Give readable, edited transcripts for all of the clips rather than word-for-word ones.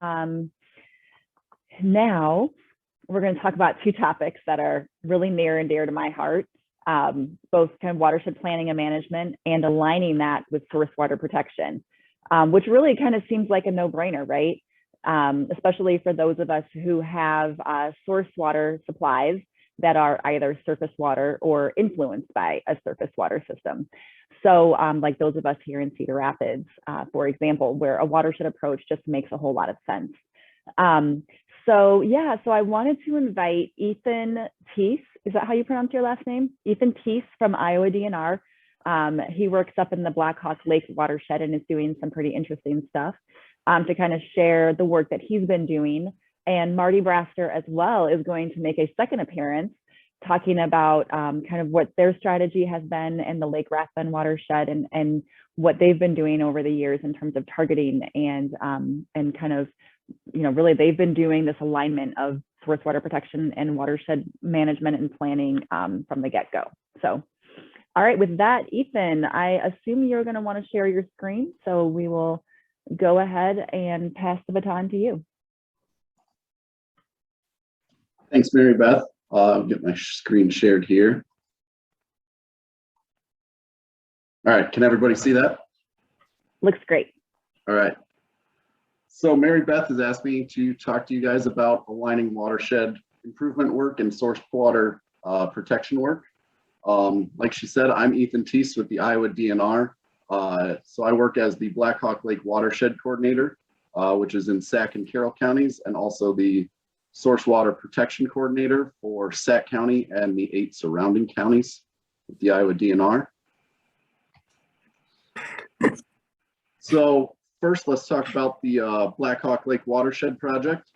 Um, Now, we're going to talk about two topics that are really near and dear to my heart, both kind of watershed planning and management and aligning that with source water protection, which really kind of seems like a no-brainer, right? Especially for those of us who have source water supplies that are either surface water or influenced by a surface water system. So like those of us here in Cedar Rapids, for example, where a watershed approach just makes a whole lot of sense. So I wanted to invite Ethan Theis. Is that how you pronounce your last name? Ethan Theis from Iowa DNR. He works up in the Blackhawk Lake watershed and is doing some pretty interesting stuff to kind of share the work that he's been doing. And Marty Braster as well is going to make a second appearance talking about kind of what their strategy has been in the Lake Rathbun watershed and what they've been doing over the years in terms of targeting and kind of, really they've been doing this alignment of source water protection and watershed management and planning from the get-go. So, all right, with that, Ethan, I assume you're going to want to share your screen. So we will go ahead and pass the baton to you. Thanks, Mary Beth. I'll get my screen shared here. All right, can everybody see that? Looks great. All right. So Mary Beth has asked me to talk to you guys about aligning watershed improvement work and source water protection work. Like she said, I'm Ethan Theis with the Iowa DNR. So I work as the Blackhawk Lake Watershed Coordinator, which is in Sac and Carroll counties, and also the Source Water Protection Coordinator for Sac County and the 8 surrounding counties with the Iowa DNR. So first, let's talk about the Blackhawk Lake Watershed Project.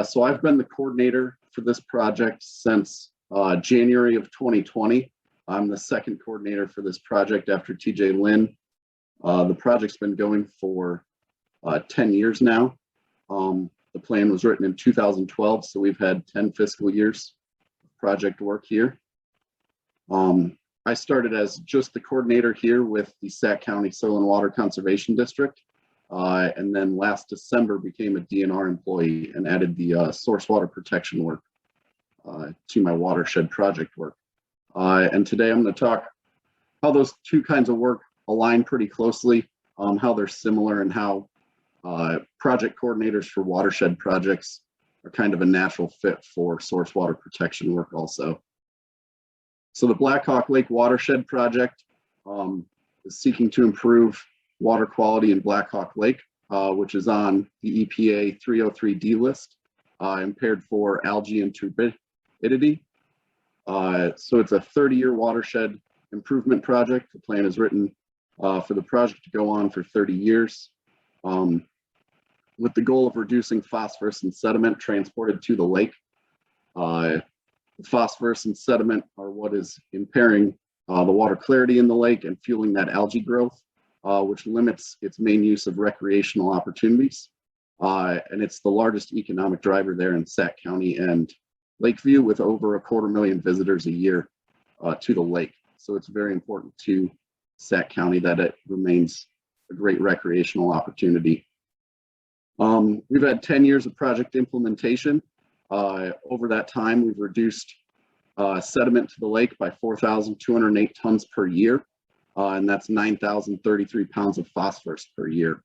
So I've been the coordinator for this project since January of 2020. I'm the second coordinator for this project after TJ Lynn. The project's been going for 10 years now. The plan was written in 2012, so we've had 10 fiscal years of project work here. I started as just the coordinator here with the Sac County Soil and Water Conservation District, and then last December became a DNR employee and added the source water protection work to my watershed project work. And today I'm going to talk how those two kinds of work align pretty closely, how they're similar, and how project coordinators for watershed projects are kind of a natural fit for source water protection work also. So the Blackhawk Lake Watershed Project is seeking to improve water quality in Blackhawk Lake, which is on the EPA 303D list, impaired for algae and turbidity. So it's a 30-year watershed improvement project. The plan is written for the project to go on for 30 years. With the goal of reducing phosphorus and sediment transported to the lake. Phosphorus and sediment are what is impairing the water clarity in the lake and fueling that algae growth, which limits its main use of recreational opportunities. And it's the largest economic driver there in Sac County and Lakeview, with over 250,000 visitors a year to the lake. So it's very important to Sac County that it remains a great recreational opportunity. We've had 10 years of project implementation. Over that time, we've reduced sediment to the lake by 4,208 tons per year, and that's 9,033 pounds of phosphorus per year.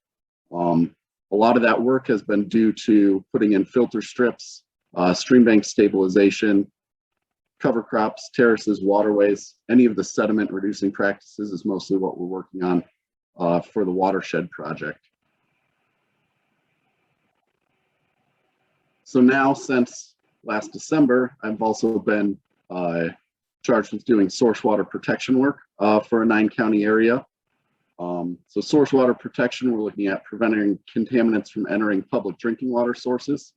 A lot of that work has been due to putting in filter strips, stream bank stabilization, cover crops, terraces, waterways. Any of the sediment reducing practices is mostly what we're working on for the watershed project. So now, since last December, I've also been charged with doing source water protection work for a 9-county area. So source water protection, we're looking at preventing contaminants from entering public drinking water sources,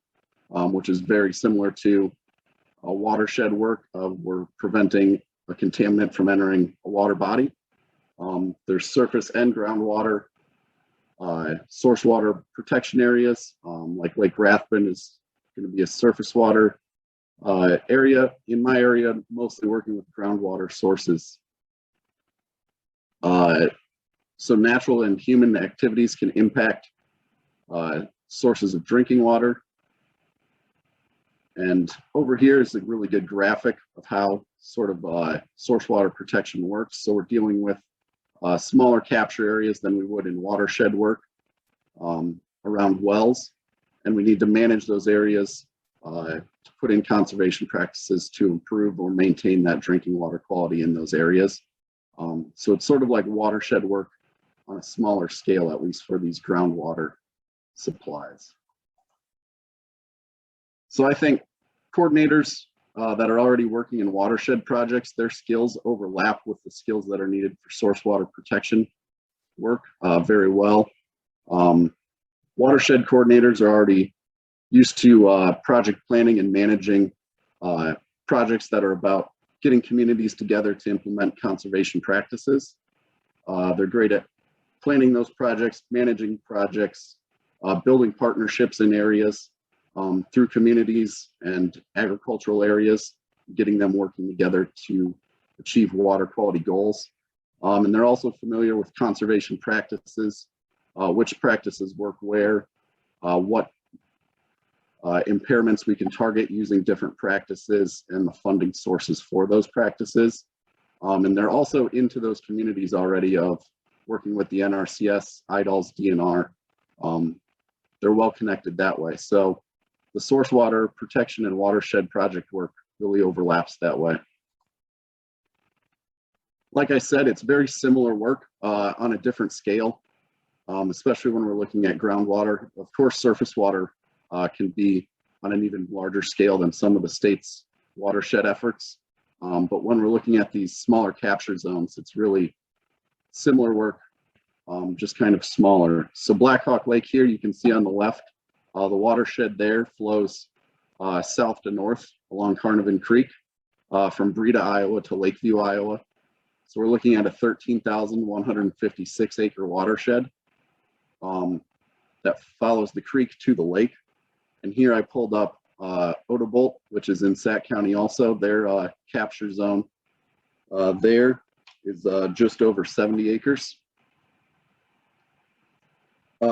which is very similar to a watershed work. We're preventing a contaminant from entering a water body. There's surface and groundwater source water protection areas, like Lake Rathbun is going to be a surface water area. In my area, mostly working with groundwater sources. So natural and human activities can impact sources of drinking water. And over here is a really good graphic of how sort of source water protection works. So we're dealing with smaller capture areas than we would in watershed work around wells. And we need to manage those areas to put in conservation practices to improve or maintain that drinking water quality in those areas. So it's sort of like watershed work on a smaller scale, at least for these groundwater supplies. So I think coordinators that are already working in watershed projects, their skills overlap with the skills that are needed for source water protection work very well. Watershed coordinators are already used to project planning and managing projects that are about getting communities together to implement conservation practices. They're great at planning those projects, managing projects, building partnerships in areas through communities and agricultural areas, getting them working together to achieve water quality goals. And they're also familiar with conservation practices, which practices work where, what impairments we can target using different practices and the funding sources for those practices. And they're also into those communities already of working with the NRCS, IDALS, DNR. They're well connected that way. So the source water protection and watershed project work really overlaps that way. Like I said, it's very similar work on a different scale, especially when we're looking at groundwater. Of course, surface water can be on an even larger scale than some of the state's watershed efforts. But when we're looking at these smaller capture zones, it's really similar work, just kind of smaller. So Blackhawk Lake here, you can see on the left, the watershed there flows south to north along Carnarvon Creek from Breda, Iowa to Lakeview, Iowa. So we're looking at a 13,156 acre watershed that follows the creek to the lake. And here I pulled up Odebolt, which is in Sac County also. Their capture zone there is just over 70 acres.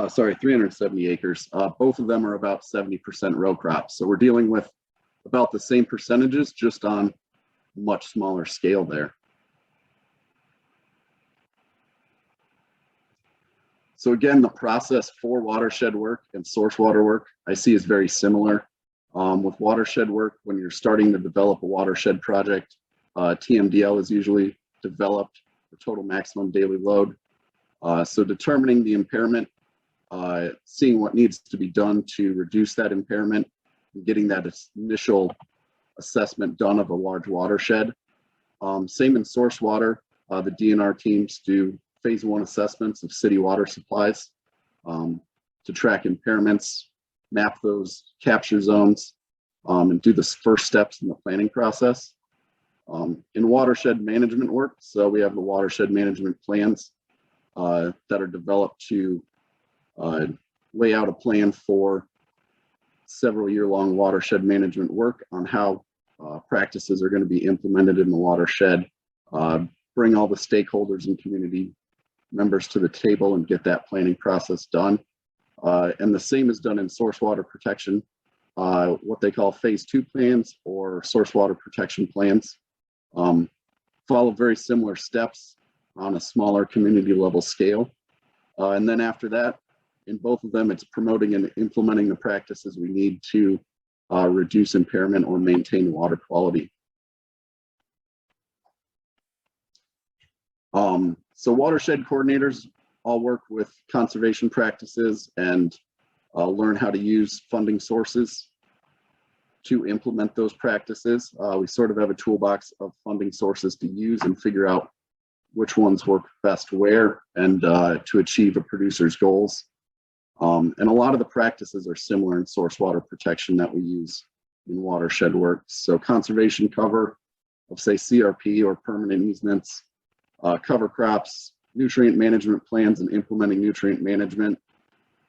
Sorry, 370 acres. Both of them are about 70% row crops. So we're dealing with about the same percentages, just on much smaller scale there. So again, the process for watershed work and source water work I see is very similar. With watershed work, when you're starting to develop a watershed project, TMDL is usually developed for total maximum daily load. So determining the impairment, seeing what needs to be done to reduce that impairment, and getting that initial assessment done of a large watershed. Same in source water, the DNR teams do phase 1 assessments of city water supplies to track impairments, map those capture zones, and do the first steps in the planning process. In watershed management work, so we have the watershed management plans that are developed to lay out a plan for several year-long watershed management work on how practices are going to be implemented in the watershed, bring all the stakeholders and community members to the table and get that planning process done. And the same is done in source water protection, what they call phase 2 plans or source water protection plans. Follow very similar steps on a smaller community level scale. And then after that, in both of them, it's promoting and implementing the practices we need to reduce impairment or maintain water quality. So watershed coordinators all work with conservation practices and learn how to use funding sources to implement those practices. We sort of have a toolbox of funding sources to use and figure out which ones work best where and to achieve a producer's goals. And a lot of the practices are similar in source water protection that we use in watershed work. So conservation cover of, say, CRP or permanent easements, cover crops, nutrient management plans and implementing nutrient management,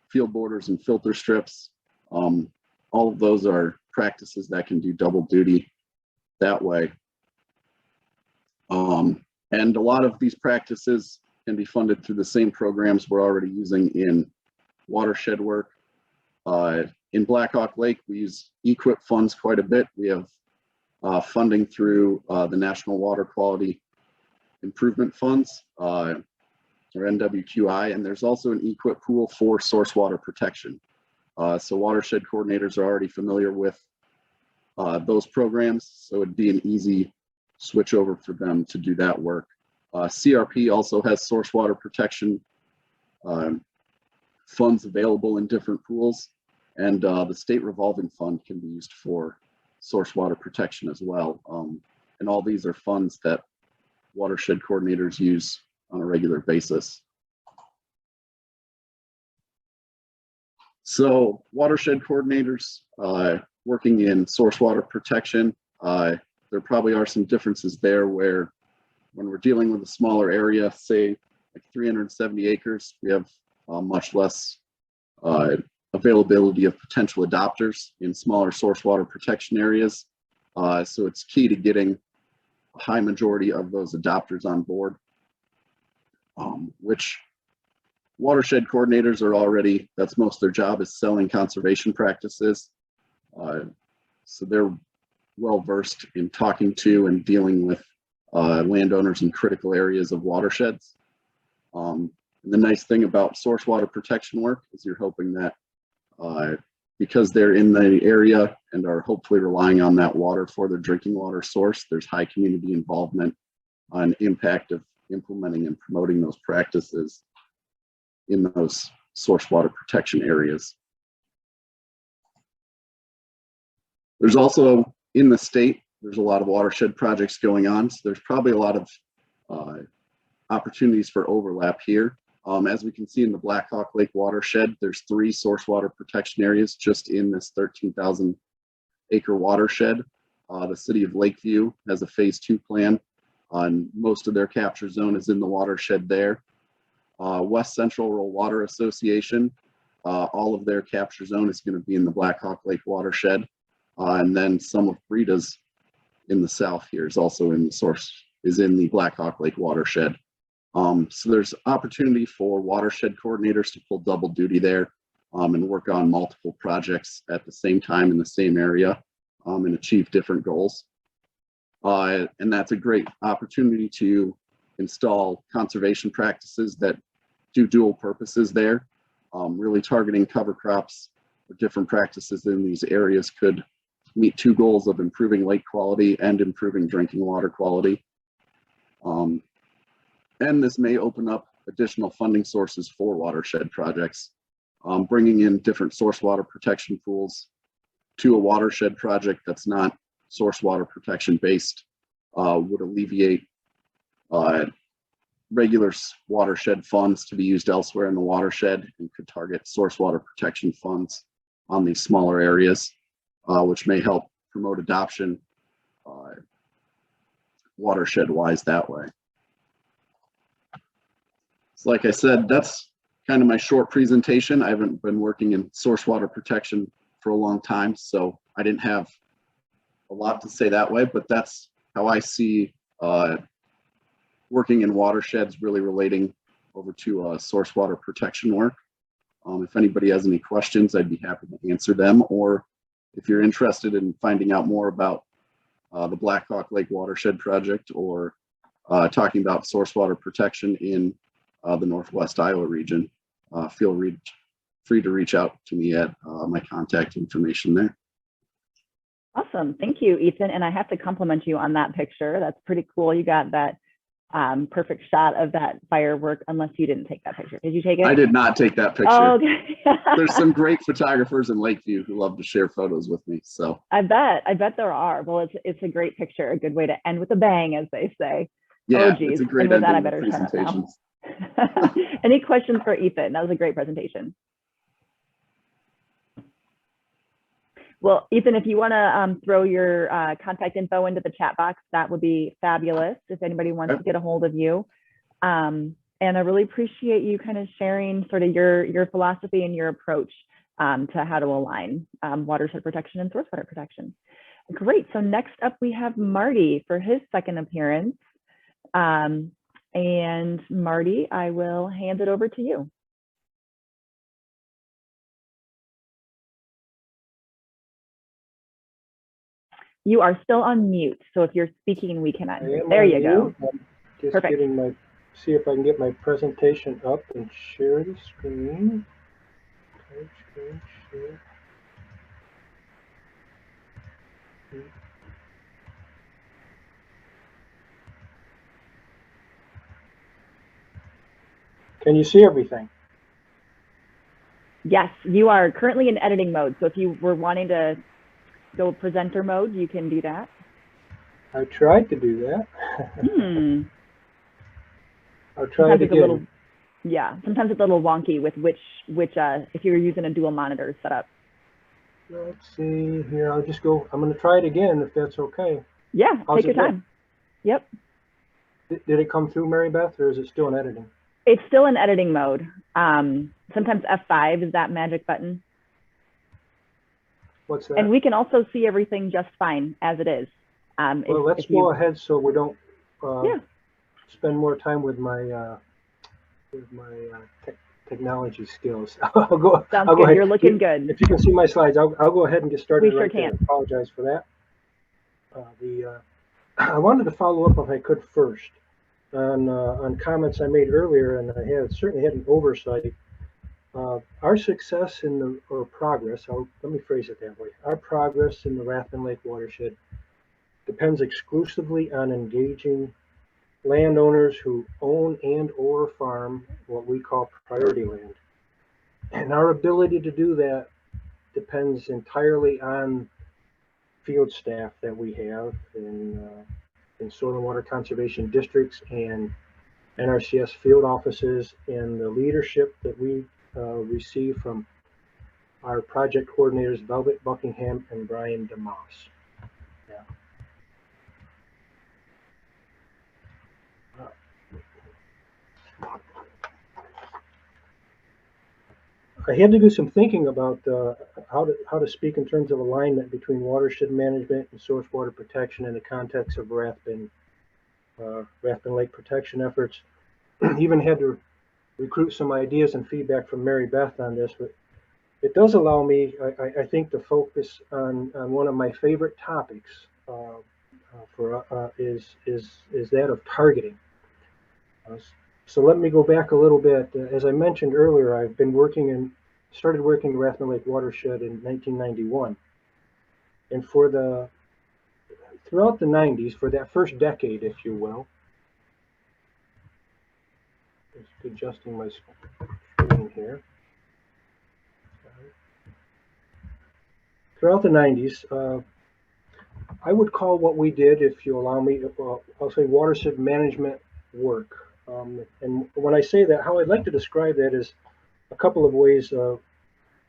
field borders and filter strips. All of those are practices that can do double duty that way. And a lot of these practices can be funded through the same programs we're already using in watershed work. In Blackhawk Lake, we use EQIP funds quite a bit. We have funding through the National Water Quality Improvement Funds, or NWQI, and there's also an EQIP pool for source water protection. So watershed coordinators are already familiar with those programs, so it'd be an easy switch over for them to do that work. CRP also has source water protection funds available in different pools, and the state revolving fund can be used for source water protection as well. And all these are funds that watershed coordinators use on a regular basis. So watershed coordinators working in source water protection, there probably are some differences there where when we're dealing with a smaller area, say like 370 acres, we have much less availability of potential adopters in smaller source water protection areas. So it's key to getting a high majority of those adopters on board, which watershed coordinators are already, that's most of their job, is selling conservation practices. So they're well versed in talking to and dealing with landowners in critical areas of watersheds. And the nice thing about source water protection work is you're hoping that because they're in the area and are hopefully relying on that water for their drinking water source, there's high community involvement on impact of implementing and promoting those practices in those source water protection areas. There's also, in the state, there's a lot of watershed projects going on, so there's probably a lot of opportunities for overlap here. As we can see in the Blackhawk Lake watershed, there's 3 source water protection areas just in this 13,000 acre watershed. The city of Lakeview has a phase 2 plan on most of their capture zone is in the watershed there. West Central Rural Water Association, all of their capture zone is going to be in the Blackhawk Lake watershed. And then some of Brida's in the south here is also in the Blackhawk Lake watershed. So there's opportunity for watershed coordinators to pull double duty there and work on multiple projects at the same time in the same area and achieve different goals. And that's a great opportunity to install conservation practices that do dual purposes there. Really targeting cover crops or different practices in these areas could meet 2 goals of improving lake quality and improving drinking water quality. And this may open up additional funding sources for watershed projects. Bringing in different source water protection pools to a watershed project that's not source water protection based would alleviate regular watershed funds to be used elsewhere in the watershed and could target source water protection funds on these smaller areas, which may help promote adoption watershed wise that way. So like I said, that's kind of my short presentation. I haven't been working in source water protection for a long time, so I didn't have a lot to say that way, but that's how I see working in watersheds really relating over to source water protection work. If anybody has any questions, I'd be happy to answer them, or if you're interested in finding out more about the Blackhawk Lake Watershed Project or talking about source water protection in the Northwest Iowa region, feel free to reach out to me at my contact information there. Awesome. Thank you, Ethan. And I have to compliment you on that picture. That's pretty cool. You got that perfect shot of that firework, unless you didn't take that picture. Did you take it? I did not take that picture. Oh, okay. There's some great photographers in Lakeview who love to share photos with me. So I bet there are. Well, it's a great picture, a good way to end with a bang, as they say. yeah, Oh, geez. it's a great and with ending that, I better shut up now. presentations. Any questions for Ethan? That was a great presentation. Well, Ethan, if you want to throw your contact info into the chat box, that would be fabulous if anybody wants to get a hold of you. And I really appreciate you kind of sharing sort of your philosophy and your approach to how to align watershed protection and source water protection. Great. So next up, we have Marty for his second appearance. And Marty, I will hand it over to you. You are still on mute, so if you're speaking, we cannot. There you go. I'm just Perfect. getting my, see if I can get my presentation up and share the screen. Okay, screen share. Can you see everything? Yes, you are currently in editing mode. So if you were wanting to go presenter mode, you can do that. I tried to do that. I'll try Sometimes it it's a again. little, yeah, sometimes it's a little wonky with which if you're using a dual monitor setup. Let's see here. I'll just go. I'm going to try it again if that's okay. Yeah, How's take your it look? time. Yep. Did it come through, Mary Beth, or is it still in editing? It's still in editing mode. Sometimes F5 is that magic button. What's that? And we can also see everything just fine as it is. Well, let's go ahead so we don't spend more time with my technology skills. I'll go Sounds good. ahead. You're looking good. If you can see my slides, I'll go ahead and get started. We sure right there. can. I apologize for that. I wanted to follow up if I could first on comments I made earlier, and I certainly had an oversight. Our success or progress, let me phrase it that way. Our progress in the Rathbun Lake watershed depends exclusively on engaging landowners who own and or farm what we call priority land. And our ability to do that depends entirely on field staff that we have in soil and water conservation districts and NRCS field offices, and the leadership that we receive from our project coordinators, Velvet Buckingham and Brian DeMoss. Yeah. I had to do some thinking about how to speak in terms of alignment between watershed management and source water protection in the context of Rathbun Lake protection efforts. Even had to recruit some ideas and feedback from Mary Beth on this, but it does allow me, I think, to focus on one of my favorite topics is that of targeting. So let me go back a little bit. As I mentioned earlier, I've been started working in Rathbun Lake watershed in 1991. And throughout the 90s, for that first decade, if you will, just adjusting my screen here. Throughout the 90s, I would call what we did, if you allow me, I'll say watershed management work. And when I say that, how I'd like to describe that is a couple of ways.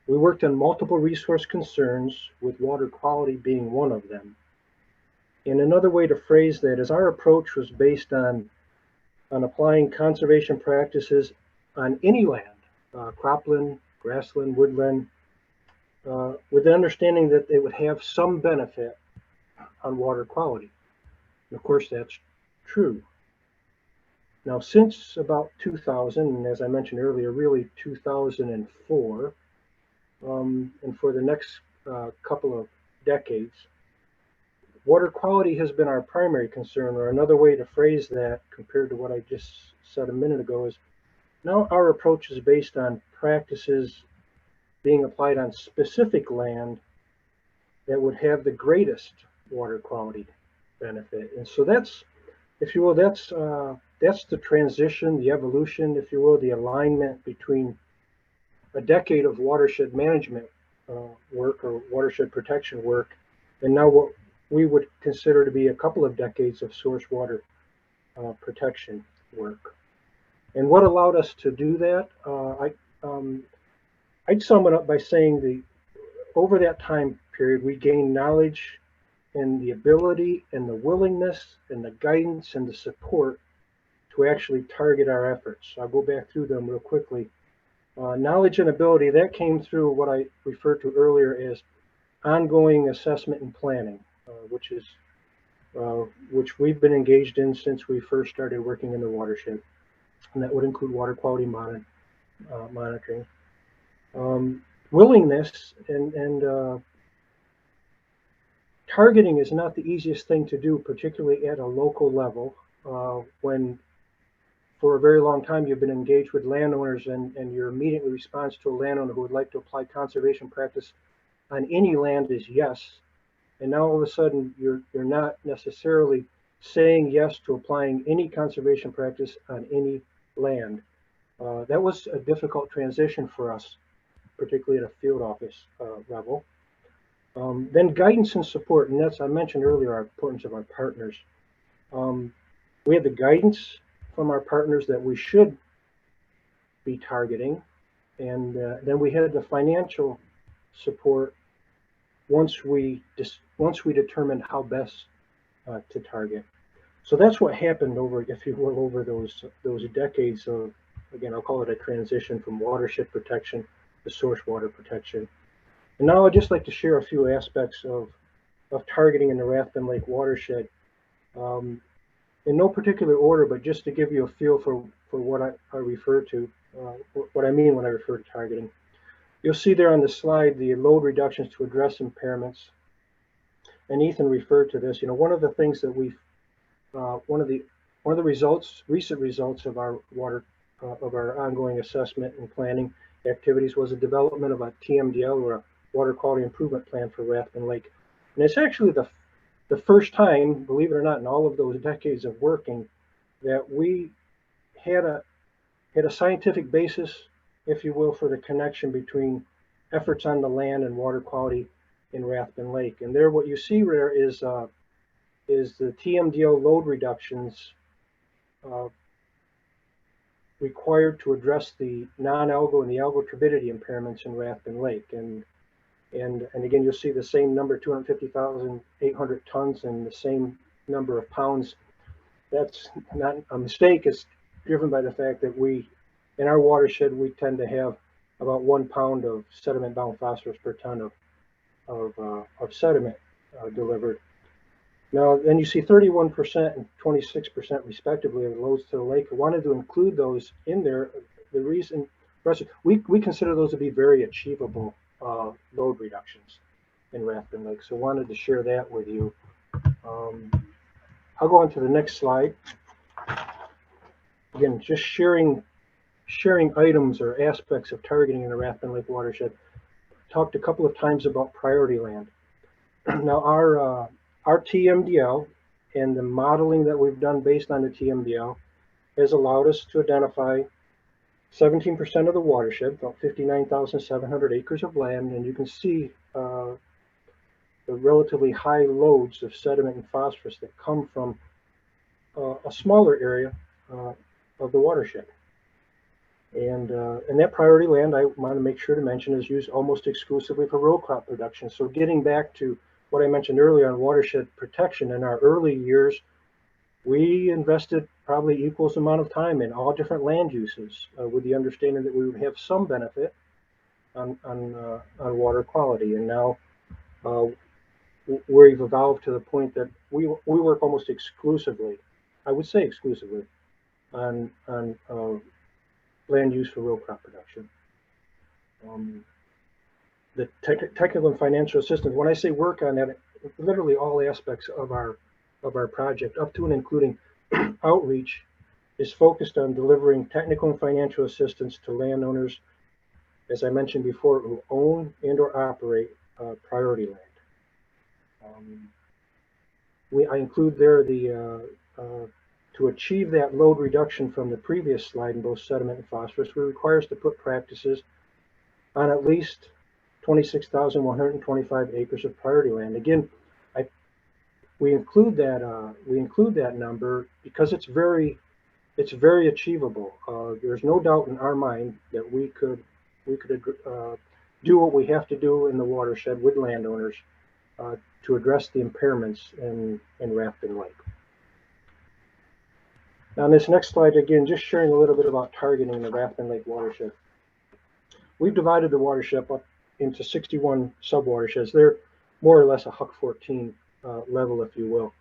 We worked on multiple resource concerns, with water quality being one of them. And another way to phrase that is our approach was based on applying conservation practices on any land, cropland, grassland, woodland, with the understanding that they would have some benefit on water quality. And of course, that's true. Now, since about 2000, and as I mentioned earlier, really 2004, and for the next couple of decades, water quality has been our primary concern, or another way to phrase that compared to what I just said a minute ago is now our approach is based on practices being applied on specific land that would have the greatest water quality benefit. And so that's, if you will, that's the transition, the evolution, if you will, the alignment between a decade of watershed management work or watershed protection work, and now what we would consider to be a couple of decades of source water protection work. And what allowed us to do that? I'd sum it up by saying over that time period, we gained knowledge and the ability and the willingness and the guidance and the support to actually target our efforts. I'll go back through them real quickly. Knowledge and ability, that came through what I referred to earlier as ongoing assessment and planning, which we've been engaged in since we first started working in the watershed. And that would include water quality monitoring. Willingness and targeting is not the easiest thing to do, particularly at a local level, when for a very long time you've been engaged with landowners and your immediate response to a landowner who would like to apply conservation practice on any land is yes. And now all of a sudden you're not necessarily saying yes to applying any conservation practice on any land. That was a difficult transition for us, particularly at a field office level. Then guidance and support, and that's, I mentioned earlier, our importance of our partners. We had the guidance from our partners that we should be targeting, and then we had the financial support once we determined how best to target. So that's what happened over, if you will, over those decades of, again, I'll call it a transition from watershed protection to source water protection. And now I'd just like to share a few aspects of targeting in the Rathbun Lake watershed. In no particular order, but just to give you a feel for what I refer to, what I mean when I refer to targeting. You'll see there on the slide the load reductions to address impairments. And Ethan referred to this. You know, one of the things that one of the recent results of our ongoing assessment and planning activities was the development of a TMDL, or a water quality improvement plan for Rathbun Lake. And it's actually the first time, believe it or not, in all of those decades of working, that we had a scientific basis, if you will, for the connection between efforts on the land and water quality in Rathbun Lake. And there, what you see there is the TMDL load reductions required to address the non-algal and the algal turbidity impairments in Rathbun Lake. And again, you'll see the same number, 250,800 tons, and the same number of pounds. That's not a mistake. It's driven by the fact that in our watershed, we tend to have about 1 pound of sediment-bound phosphorus per ton of sediment delivered. Now, then you see 31% and 26% respectively of loads to the lake. I wanted to include those in there. The reason, we consider those to be very achievable load reductions in Rathbun Lake. So I wanted to share that with you. I'll go on to the next slide. Again, just sharing items or aspects of targeting in the Rathbun Lake watershed. Talked a couple of times about priority land. Now our TMDL and the modeling that we've done based on the TMDL has allowed us to identify 17% of the watershed, about 59,700 acres of land, and you can see the relatively high loads of sediment and phosphorus that come from a smaller area of the watershed. And that priority land, I want to make sure to mention, is used almost exclusively for row crop production. So getting back to what I mentioned earlier on watershed protection, in our early years, we invested probably equal amount of time in all different land uses, with the understanding that we would have some benefit on water quality. And now we've evolved to the point that we work almost exclusively, I would say exclusively, on land use for row crop production. The technical and financial assistance, when I say work on that, literally all aspects of our project, up to and including outreach, is focused on delivering technical and financial assistance to landowners, as I mentioned before, who own and or operate priority land. I include there to achieve that load reduction from the previous slide in both sediment and phosphorus, we require us to put practices on at least 26,125 acres of priority land. Again, we include that number because it's very achievable. There's no doubt in our mind that we could do what we have to do in the watershed with landowners to address the impairments in Rathbun Lake. Now, on this next slide, again, just sharing a little bit about targeting the Rathbun Lake watershed. We've divided the watershed up into 61 sub-watersheds. They're more or less a Huck 14 level, if you will.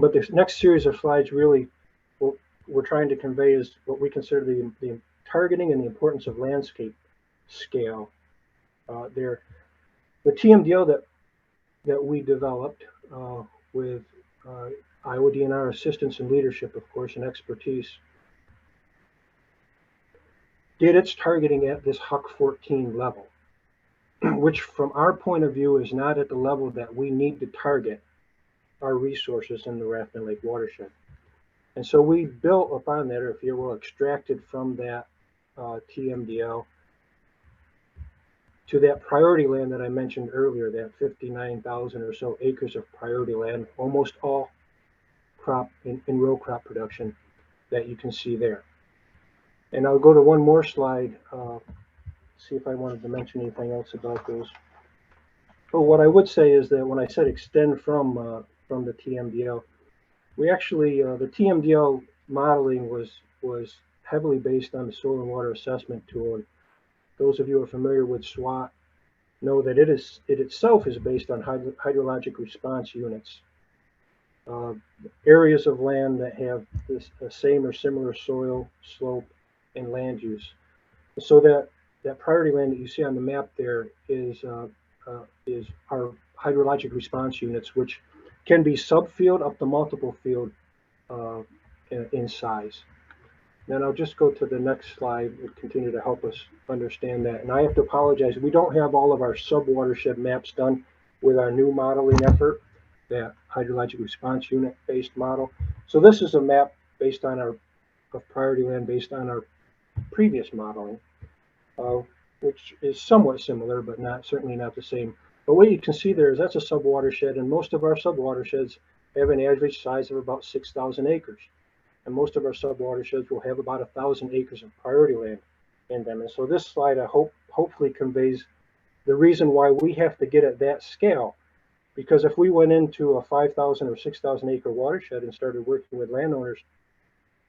But this next series of slides really, what we're trying to convey is what we consider the targeting and the importance of landscape scale. The TMDL that we developed with Iowa DNR assistance and leadership, of course, and expertise, did its targeting at this HUC 14 level, which from our point of view is not at the level that we need to target our resources in the Rathbun Lake watershed. And so we built upon that, or if you will, extracted from that TMDL to that priority land that I mentioned earlier, that 59,000 or so acres of priority land, almost all crop in row crop production that you can see there. And I'll go to one more slide, see if I wanted to mention anything else about those. But what I would say is that when I said extend from the TMDL, we actually, the TMDL modeling was heavily based on the soil and water assessment tool. And those of you who are familiar with SWOT know that it itself is based on hydrologic response units. Areas of land that have this same or similar soil, slope, and land use. So that priority land that you see on the map there is our hydrologic response units, which can be subfield up to multiple field in size. Then I'll just go to the next slide and continue to help us understand that. And I have to apologize, we don't have all of our sub-watershed maps done with our new modeling effort, that hydrologic response unit based model. So this is a map based on our priority land based on our previous modeling, which is somewhat similar, but certainly not the same. But what you can see there is that's a sub-watershed, and most of our sub-watersheds have an average size of about 6,000 acres. And most of our sub-watersheds will have about 1,000 acres of priority land in them. And so this slide, I hopefully conveys the reason why we have to get at that scale. Because if we went into a 5,000 or 6,000 acre watershed and started working with landowners,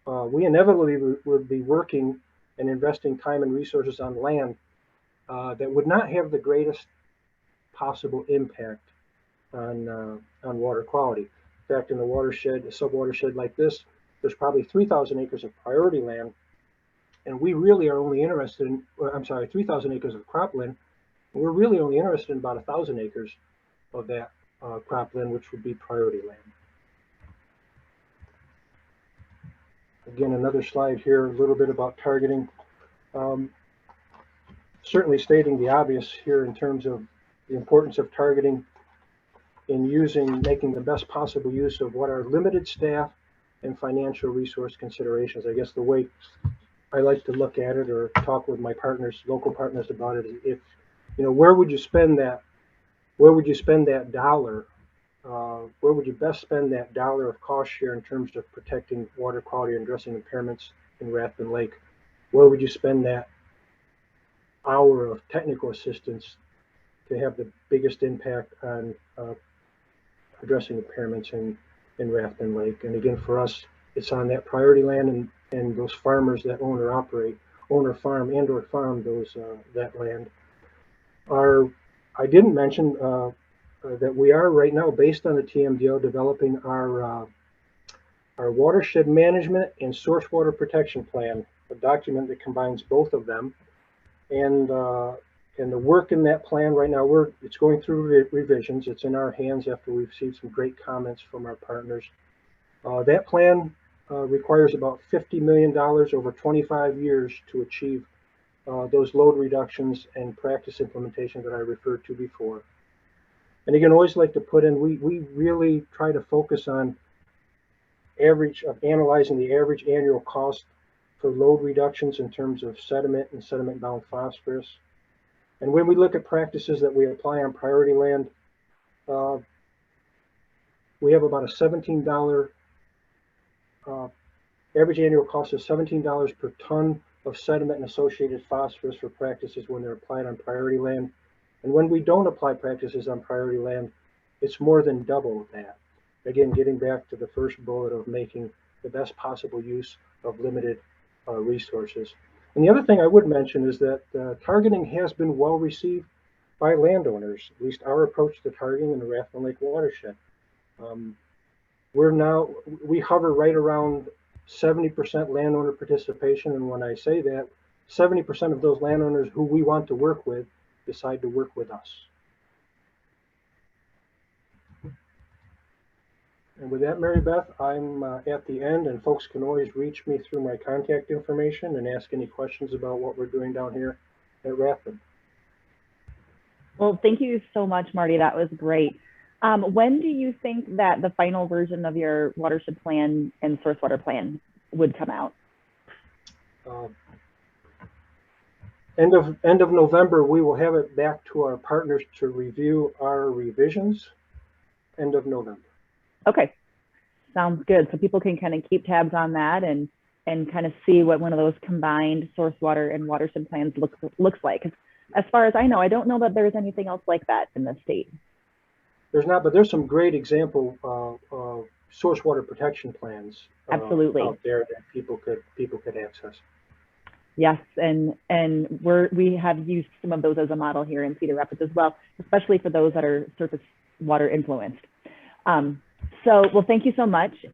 we inevitably would be working and investing time and resources on land that would not have the greatest possible impact on water quality. In fact, in a watershed, a sub-watershed like this, there's probably 3,000 acres of priority land, and we really are only interested in, 3,000 acres of cropland. We're really only interested in about 1,000 acres of that cropland, which would be priority land. Again, another slide here, a little bit about targeting. Certainly stating the obvious here in terms of the importance of targeting in making the best possible use of what are limited staff and financial resource considerations. I guess the way I like to look at it or talk with my partners, local partners about it, is if, where would you spend that? Where would you spend that dollar? Where would you best spend that dollar of cost share in terms of protecting water quality and addressing impairments in Rathbun Lake? Where would you spend that hour of technical assistance to have the biggest impact on addressing impairments in Rathbun Lake? And again, for us, it's on that priority land and those farmers that own or farm that land. I didn't mention that we are right now, based on the TMDL, developing our watershed management and source water protection plan, a document that combines both of them. And the work in that plan right now, it's going through revisions. It's in our hands after we've received some great comments from our partners. That plan requires about $50 million over 25 years to achieve those load reductions and practice implementation that I referred to before. And again, always like to put in, we really try to focus on analyzing the average annual cost for load reductions in terms of sediment and sediment-bound phosphorus. And when we look at practices that we apply on priority land, we have about a $17 average annual cost of $17 per ton of sediment and associated phosphorus for practices when they're applied on priority land. And when we don't apply practices on priority land, it's more than double that. Again, getting back to the first bullet of making the best possible use of limited resources. And the other thing I would mention is that targeting has been well received by landowners, at least our approach to targeting in the Rathbun Lake watershed. We hover right around 70% landowner participation, and when I say that, 70% of those landowners who we want to work with decide to work with us. And with that, Mary Beth, I'm at the end, and folks can always reach me through my contact information and ask any questions about what we're doing down here at Rathbun. Well, thank you so much, Marty. That was great. When do you think that the final version of your watershed plan and source water plan would come out? End of November, we will have it back to our partners to review our revisions. End of November. Okay, sounds good. So people can kind of keep tabs on that and kind of see what one of those combined source water and watershed plans looks like. As far as I know, I don't know that there's anything else like that in the state. There's not, but there's some great example source water protection plans Absolutely out there that people could access. Yes, and we have used some of those as a model here in Cedar Rapids as well, especially for those that are surface water influenced. Well, thank you so much.